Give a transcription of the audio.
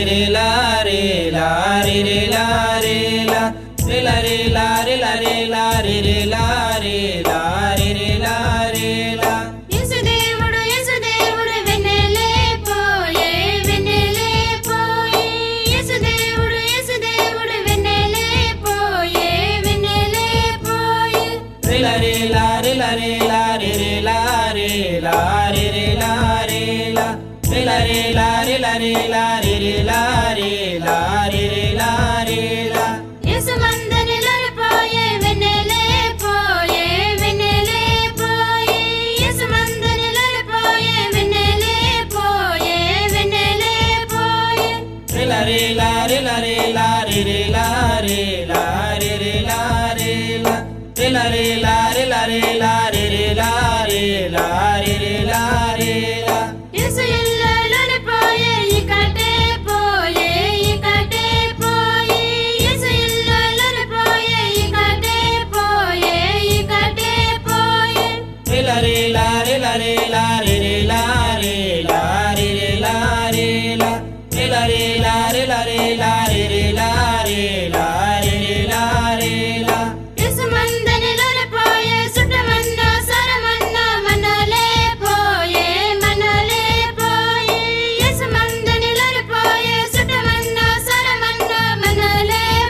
రే లా రే లా రే రే లా రే లా రే లా రే లా రే లా రే లా రే రే లా రే లా రే రే లా రే లా యేసుదేవుడు యేసుదేవుడు వెన్నెలే పోయే యేసుదేవుడు యేసుదేవుడు వెన్నెలే పోయే రే లా రే లా రే లా రే లా రే రే లా రే లా రే రే లా రే లా రే లా రే లా రే లా రే లా రే రే లా రే లా రే రే లా రే లా యేసు మందనిలోని పోయే వెన్నెలే పోయే యేసు మందనిలోని పోయే వెన్నెలే పోయే రే లా రే లా రే లా రే లా రే రే లా